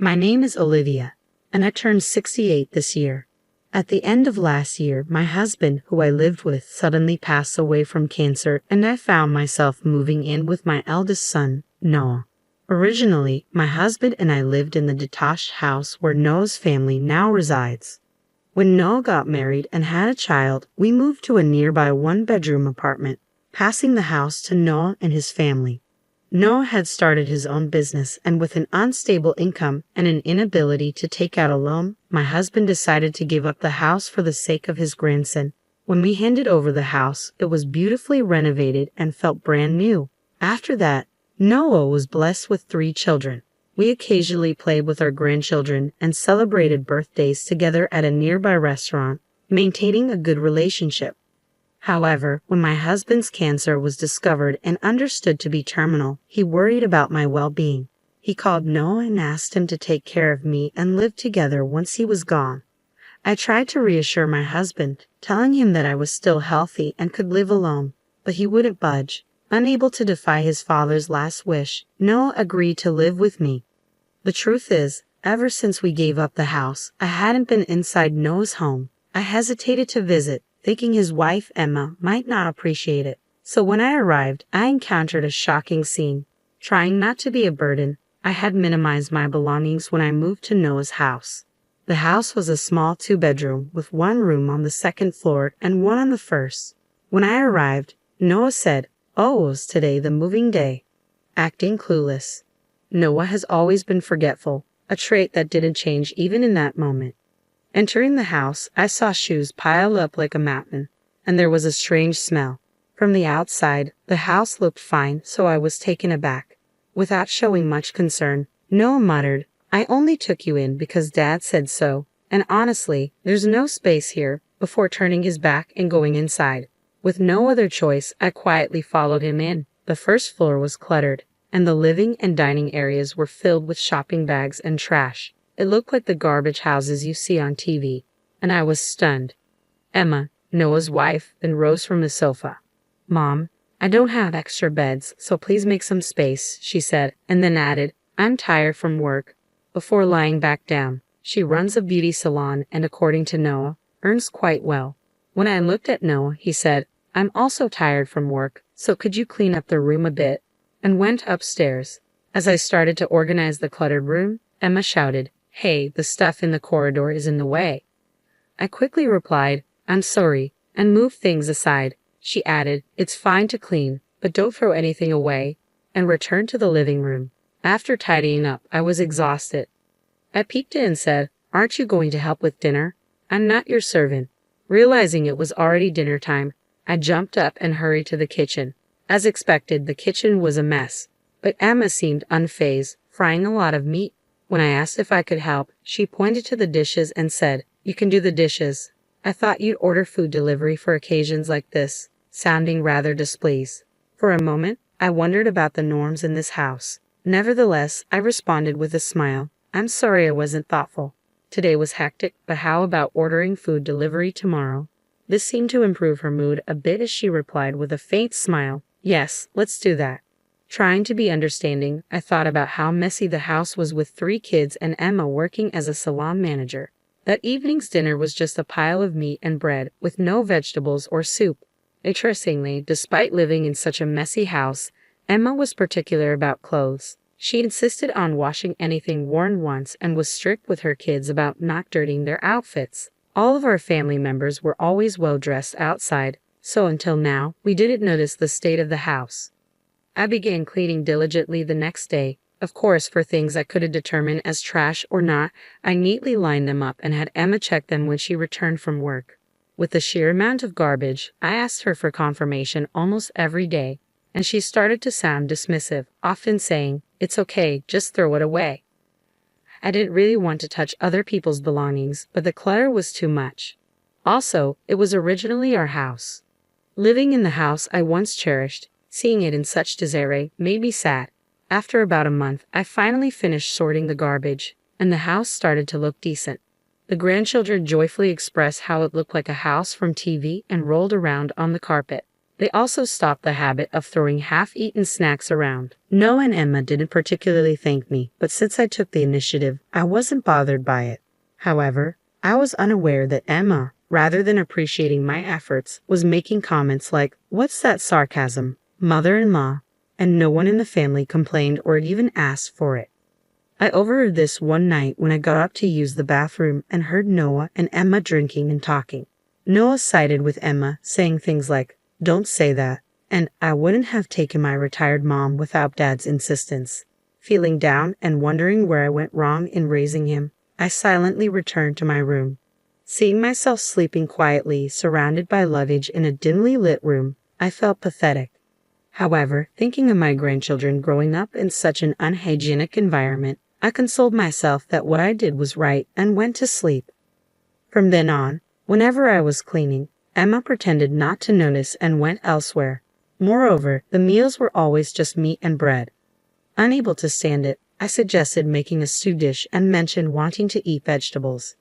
My name is Olivia, and I turned 68 this year. At the end of last year, my husband, who I lived with, suddenly passed away from cancer, and I found myself moving in with my eldest son, Noah. Originally, my husband and I lived in the detached house where Noah's family now resides. When Noah got married and had a child, we moved to a nearby one-bedroom apartment, passing the house to Noah and his family. Noah had started his own business, and with an unstable income and an inability to take out a loan, my husband decided to give up the house for the sake of his grandson. When we handed over the house, it was beautifully renovated and felt brand new. After that, Noah was blessed with 3 children. We occasionally played with our grandchildren and celebrated birthdays together at a nearby restaurant, maintaining a good relationship. However, when my husband's cancer was discovered and understood to be terminal, he worried about my well-being. He called Noah and asked him to take care of me and live together once he was gone. I tried to reassure my husband, telling him that I was still healthy and could live alone, but he wouldn't budge. Unable to defy his father's last wish, Noah agreed to live with me. The truth is, ever since we gave up the house, I hadn't been inside Noah's home. I hesitated to visit, thinking his wife, Emma, might not appreciate it. So when I arrived, I encountered a shocking scene. Trying not to be a burden, I had minimized my belongings when I moved to Noah's house. The house was a small 2-bedroom with 1 room on the 2nd floor and 1 on the 1st. When I arrived, Noah said, "Oh, was today the moving day?" Acting clueless. Noah has always been forgetful, a trait that didn't change even in that moment. Entering the house, I saw shoes piled up like a mountain, and there was a strange smell. From the outside, the house looked fine, so I was taken aback. Without showing much concern, Noah muttered, "I only took you in because Dad said so, and honestly, there's no space here," before turning his back and going inside. With no other choice, I quietly followed him in. The 1st floor was cluttered, and the living and dining areas were filled with shopping bags and trash. It looked like the garbage houses you see on TV, and I was stunned. Emma, Noah's wife, then rose from the sofa. "Mom, I don't have extra beds, so please make some space," she said, and then added, "I'm tired from work," before lying back down. She runs a beauty salon and, according to Noah, earns quite well. When I looked at Noah, he said, "I'm also tired from work, so could you clean up the room a bit?" and went upstairs. As I started to organize the cluttered room, Emma shouted, "Hey, the stuff in the corridor is in the way." I quickly replied, "I'm sorry," and moved things aside. She added, "It's fine to clean, but don't throw anything away," and returned to the living room. After tidying up, I was exhausted. I peeked in and said, "Aren't you going to help with dinner? I'm not your servant." Realizing it was already dinner time, I jumped up and hurried to the kitchen. As expected, the kitchen was a mess, but Emma seemed unfazed, frying a lot of meat. When I asked if I could help, she pointed to the dishes and said, "You can do the dishes. I thought you'd order food delivery for occasions like this," sounding rather displeased. For a moment, I wondered about the norms in this house. Nevertheless, I responded with a smile, "I'm sorry I wasn't thoughtful. Today was hectic, but how about ordering food delivery tomorrow?" This seemed to improve her mood a bit as she replied with a faint smile, "Yes, let's do that." Trying to be understanding, I thought about how messy the house was with 3 kids and Emma working as a salon manager. That evening's dinner was just a pile of meat and bread, with no vegetables or soup. Interestingly, despite living in such a messy house, Emma was particular about clothes. She insisted on washing anything worn once and was strict with her kids about not dirtying their outfits. All of our family members were always well dressed outside, so until now, we didn't notice the state of the house. I began cleaning diligently the next day. Of course, for things I couldn't determine as trash or not, I neatly lined them up and had Emma check them when she returned from work. With the sheer amount of garbage, I asked her for confirmation almost every day, and she started to sound dismissive, often saying, "It's okay, just throw it away." I didn't really want to touch other people's belongings, but the clutter was too much. Also, it was originally our house. Living in the house I once cherished, seeing it in such disarray made me sad. After about a month, I finally finished sorting the garbage, and the house started to look decent. The grandchildren joyfully expressed how it looked like a house from TV and rolled around on the carpet. They also stopped the habit of throwing half-eaten snacks around. Noah and Emma didn't particularly thank me, but since I took the initiative, I wasn't bothered by it. However, I was unaware that Emma, rather than appreciating my efforts, was making comments like, "What's that sarcasm, mother-in-law?" And no one in the family complained or even asked for it. I overheard this one night when I got up to use the bathroom and heard Noah and Emma drinking and talking. Noah sided with Emma, saying things like, "Don't say that," and "I wouldn't have taken my retired mom without Dad's insistence." Feeling down and wondering where I went wrong in raising him, I silently returned to my room. Seeing myself sleeping quietly, surrounded by luggage in a dimly lit room, I felt pathetic. However, thinking of my grandchildren growing up in such an unhygienic environment, I consoled myself that what I did was right and went to sleep. From then on, whenever I was cleaning, Emma pretended not to notice and went elsewhere. Moreover, the meals were always just meat and bread. Unable to stand it, I suggested making a stew dish and mentioned wanting to eat vegetables.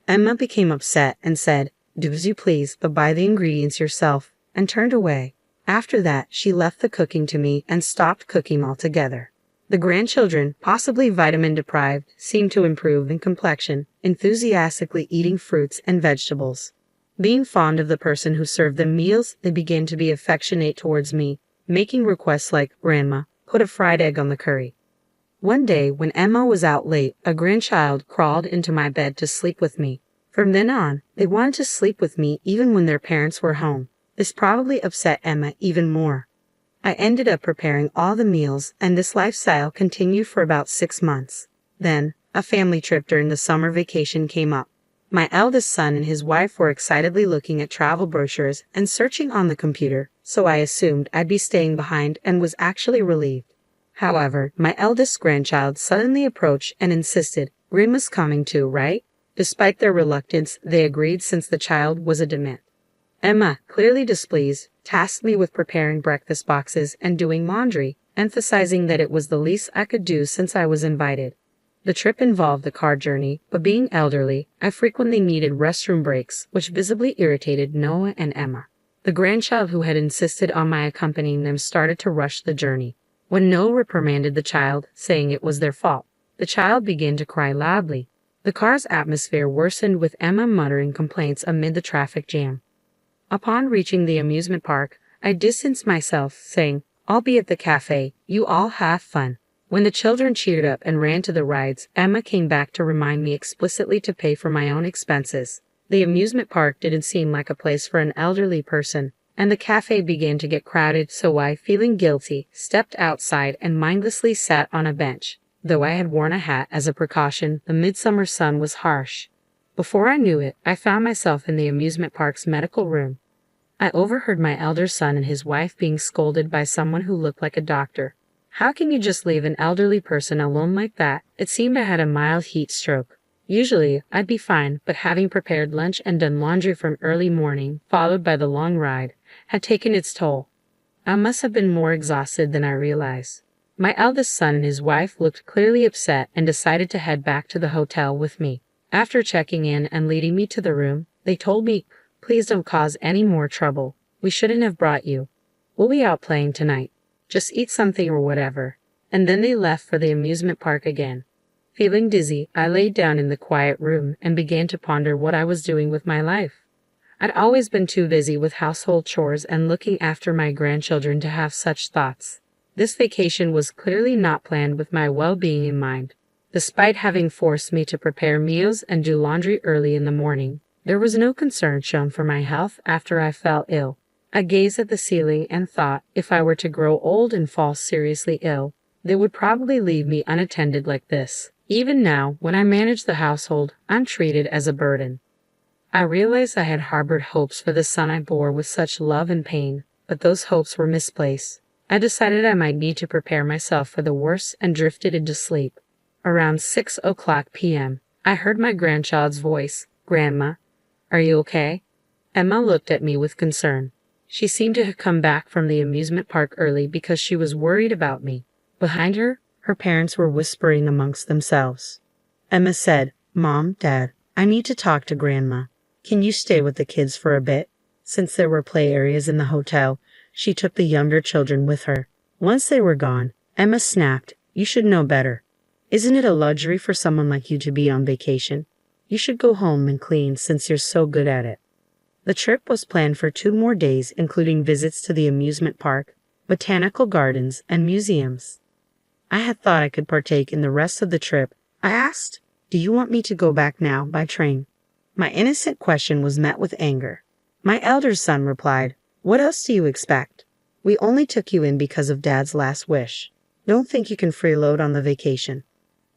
Emma became upset and said, "Do as you please, but buy the ingredients yourself," and turned away. After that, she left the cooking to me and stopped cooking altogether. The grandchildren, possibly vitamin deprived, seemed to improve in complexion, enthusiastically eating fruits and vegetables. Being fond of the person who served them meals, they began to be affectionate towards me, making requests like, "Grandma, put a fried egg on the curry." One day, when Emma was out late, a grandchild crawled into my bed to sleep with me. From then on, they wanted to sleep with me even when their parents were home. This probably upset Emma even more. I ended up preparing all the meals, and this lifestyle continued for about 6 months. Then, a family trip during the summer vacation came up. My eldest son and his wife were excitedly looking at travel brochures and searching on the computer, so I assumed I'd be staying behind and was actually relieved. However, my eldest grandchild suddenly approached and insisted, "Grandma's coming too, right?" Despite their reluctance, they agreed since the child was a dement. Emma, clearly displeased, tasked me with preparing breakfast boxes and doing laundry, emphasizing that it was the least I could do since I was invited. The trip involved a car journey, but being elderly, I frequently needed restroom breaks, which visibly irritated Noah and Emma. The grandchild who had insisted on my accompanying them started to rush the journey. When Noah reprimanded the child, saying it was their fault, the child began to cry loudly. The car's atmosphere worsened with Emma muttering complaints amid the traffic jam. Upon reaching the amusement park, I distanced myself, saying, "I'll be at the cafe, you all have fun." When the children cheered up and ran to the rides, Emma came back to remind me explicitly to pay for my own expenses. The amusement park didn't seem like a place for an elderly person, and the cafe began to get crowded, so I, feeling guilty, stepped outside and mindlessly sat on a bench. Though I had worn a hat as a precaution, the midsummer sun was harsh. Before I knew it, I found myself in the amusement park's medical room. I overheard my elder son and his wife being scolded by someone who looked like a doctor. "How can you just leave an elderly person alone like that?" It seemed I had a mild heat stroke. Usually, I'd be fine, but having prepared lunch and done laundry from early morning, followed by the long ride, had taken its toll. I must have been more exhausted than I realized. My eldest son and his wife looked clearly upset and decided to head back to the hotel with me. After checking in and leading me to the room, they told me, "Please don't cause any more trouble. We shouldn't have brought you. We'll be out playing tonight. Just eat something or whatever." And then they left for the amusement park again. Feeling dizzy, I laid down in the quiet room and began to ponder what I was doing with my life. I'd always been too busy with household chores and looking after my grandchildren to have such thoughts. This vacation was clearly not planned with my well-being in mind. Despite having forced me to prepare meals and do laundry early in the morning, there was no concern shown for my health after I fell ill. I gazed at the ceiling and thought, if I were to grow old and fall seriously ill, they would probably leave me unattended like this. Even now, when I manage the household, I'm treated as a burden. I realized I had harbored hopes for the son I bore with such love and pain, but those hopes were misplaced. I decided I might need to prepare myself for the worst and drifted into sleep. Around 6:00 p.m., I heard my grandchild's voice. "Grandma, are you okay?" Emma looked at me with concern. She seemed to have come back from the amusement park early because she was worried about me. Behind her, her parents were whispering amongst themselves. Emma said, "Mom, Dad, I need to talk to Grandma. Can you stay with the kids for a bit?" Since there were play areas in the hotel, She took the younger children with her. Once they were gone, Emma snapped, "You should know better. Isn't it a luxury for someone like you to be on vacation? You should go home and clean since you're so good at it." The trip was planned for 2 more days, including visits to the amusement park, botanical gardens, and museums. I had thought I could partake in the rest of the trip. I asked, "Do you want me to go back now by train?" My innocent question was met with anger. My elder son replied, "What else do you expect? We only took you in because of Dad's last wish. Don't think you can freeload on the vacation."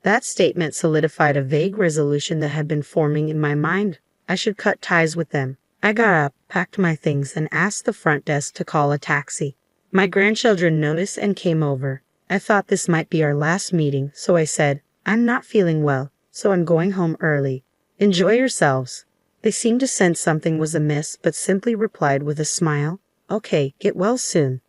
That statement solidified a vague resolution that had been forming in my mind. I should cut ties with them. I got up, packed my things, and asked the front desk to call a taxi. My grandchildren noticed and came over. I thought this might be our last meeting, so I said, "I'm not feeling well, so I'm going home early. Enjoy yourselves." They seemed to sense something was amiss, but simply replied with a smile, "Okay, get well soon."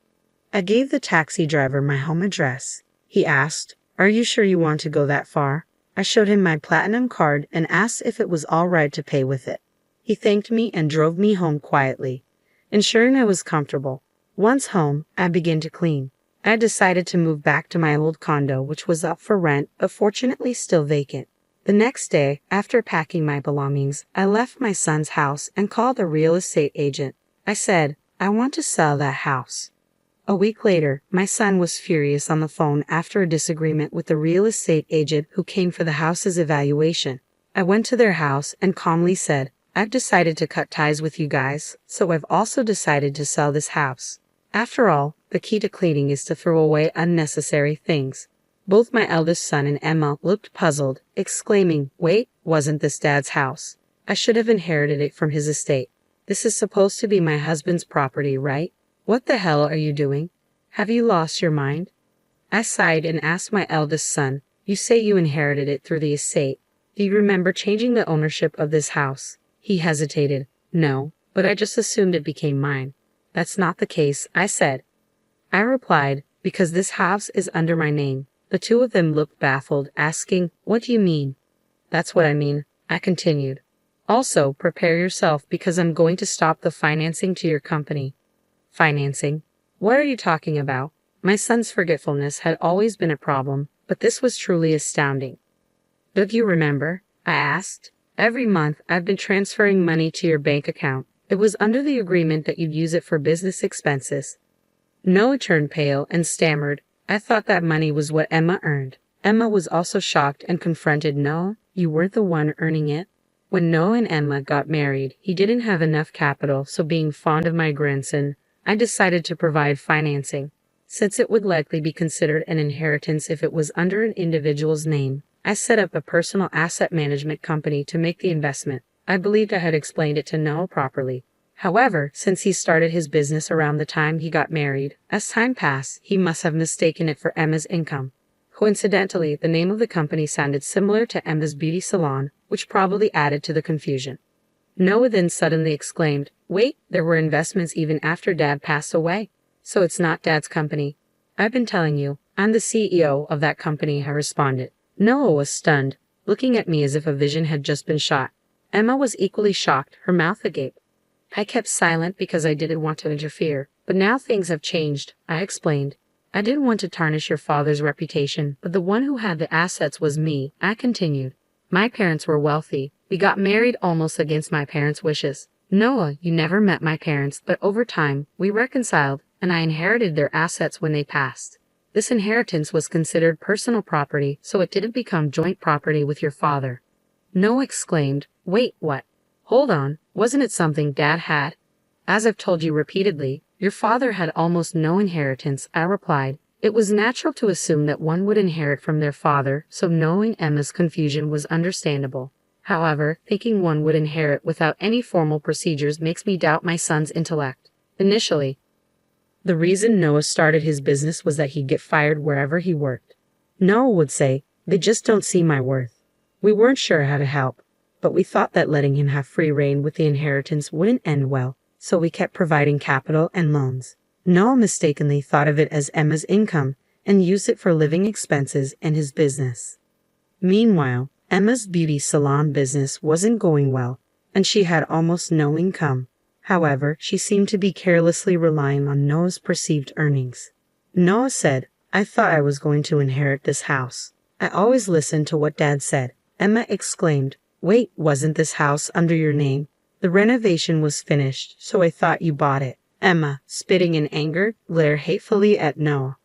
I gave the taxi driver my home address. He asked, "Are you sure you want to go that far?" I showed him my platinum card and asked if it was all right to pay with it. He thanked me and drove me home quietly, ensuring I was comfortable. Once home, I began to clean. I decided to move back to my old condo, which was up for rent, but fortunately still vacant. The next day, after packing my belongings, I left my son's house and called a real estate agent. I said, "I want to sell that house." A week later, my son was furious on the phone after a disagreement with the real estate agent who came for the house's evaluation. I went to their house and calmly said, "I've decided to cut ties with you guys, so I've also decided to sell this house. After all, the key to cleaning is to throw away unnecessary things." Both my eldest son and Emma looked puzzled, exclaiming, "Wait, wasn't this Dad's house? I should have inherited it from his estate. This is supposed to be my husband's property, right? What the hell are you doing? Have you lost your mind?" I sighed and asked my eldest son, "You say you inherited it through the estate. Do you remember changing the ownership of this house?" He hesitated. "No, but I just assumed it became mine." "That's not the case," I said. I replied, "Because this house is under my name." The two of them looked baffled, asking, "What do you mean?" "That's what I mean," I continued. "Also, prepare yourself because I'm going to stop the financing to your company." Financing? What are you talking about? My son's forgetfulness had always been a problem, but this was truly astounding. "Don't you remember?" I asked. "Every month I've been transferring money to your bank account. It was under the agreement that you'd use it for business expenses." Noah turned pale and stammered, "I thought that money was what Emma earned." Emma was also shocked and confronted Noah, "You weren't the one earning it." When Noah and Emma got married, he didn't have enough capital, so being fond of my grandson, I decided to provide financing. Since it would likely be considered an inheritance if it was under an individual's name, I set up a personal asset management company to make the investment. I believed I had explained it to Noah properly. However, since he started his business around the time he got married, as time passed, he must have mistaken it for Emma's income. Coincidentally, the name of the company sounded similar to Emma's beauty salon, which probably added to the confusion. Noah then suddenly exclaimed, "Wait, there were investments even after Dad passed away. So it's not Dad's company." "I've been telling you, I'm the CEO of that company," I responded. Noah was stunned, looking at me as if a vision had just been shot. Emma was equally shocked, her mouth agape. I kept silent because I didn't want to interfere, but now things have changed, I explained. "I didn't want to tarnish your father's reputation, but the one who had the assets was me," I continued. "My parents were wealthy. We got married almost against my parents' wishes. Noah, you never met my parents, but over time, we reconciled, and I inherited their assets when they passed. This inheritance was considered personal property, so it didn't become joint property with your father." Noah exclaimed, "Wait, what? Hold on, wasn't it something Dad had?" "As I've told you repeatedly, your father had almost no inheritance," I replied. It was natural to assume that one would inherit from their father, so knowing Emma's confusion was understandable. However, thinking one would inherit without any formal procedures makes me doubt my son's intellect. Initially, the reason Noah started his business was that he'd get fired wherever he worked. Noah would say, "They just don't see my worth." We weren't sure how to help, but we thought that letting him have free rein with the inheritance wouldn't end well, so we kept providing capital and loans. Noah mistakenly thought of it as Emma's income and used it for living expenses and his business. Meanwhile, Emma's beauty salon business wasn't going well, and she had almost no income. However, she seemed to be carelessly relying on Noah's perceived earnings. Noah said, "I thought I was going to inherit this house. I always listened to what Dad said." Emma exclaimed, "Wait, wasn't this house under your name? The renovation was finished, so I thought you bought it." Emma, spitting in anger, glared hatefully at Noah.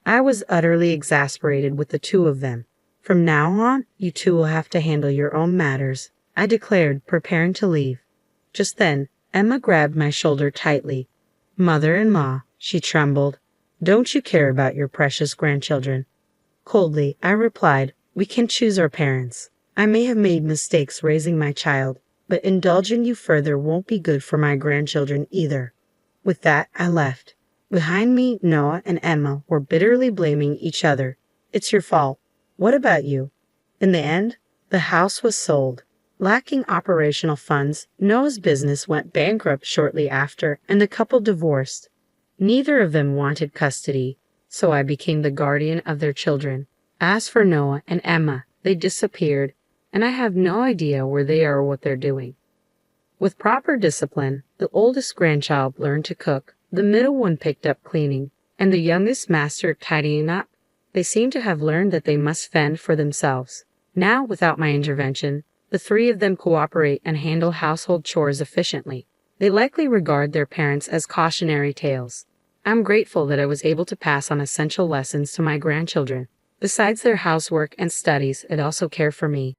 I was utterly exasperated with the two of them. "From now on, you two will have to handle your own matters," I declared, preparing to leave. Just then, Emma grabbed my shoulder tightly. "Mother-in-law," she trembled, "don't you care about your precious grandchildren?" Coldly, I replied, "We can choose our parents. I may have made mistakes raising my child, but indulging you further won't be good for my grandchildren either." With that, I left. Behind me, Noah and Emma were bitterly blaming each other. "It's your fault. What about you?" In the end, the house was sold. Lacking operational funds, Noah's business went bankrupt shortly after, and the couple divorced. Neither of them wanted custody, so I became the guardian of their children. As for Noah and Emma, they disappeared, and I have no idea where they are or what they're doing. With proper discipline, the oldest grandchild learned to cook, the middle one picked up cleaning, and the youngest mastered tidying up. They seem to have learned that they must fend for themselves. Now, without my intervention, the three of them cooperate and handle household chores efficiently. They likely regard their parents as cautionary tales. I'm grateful that I was able to pass on essential lessons to my grandchildren. Besides their housework and studies, they also care for me.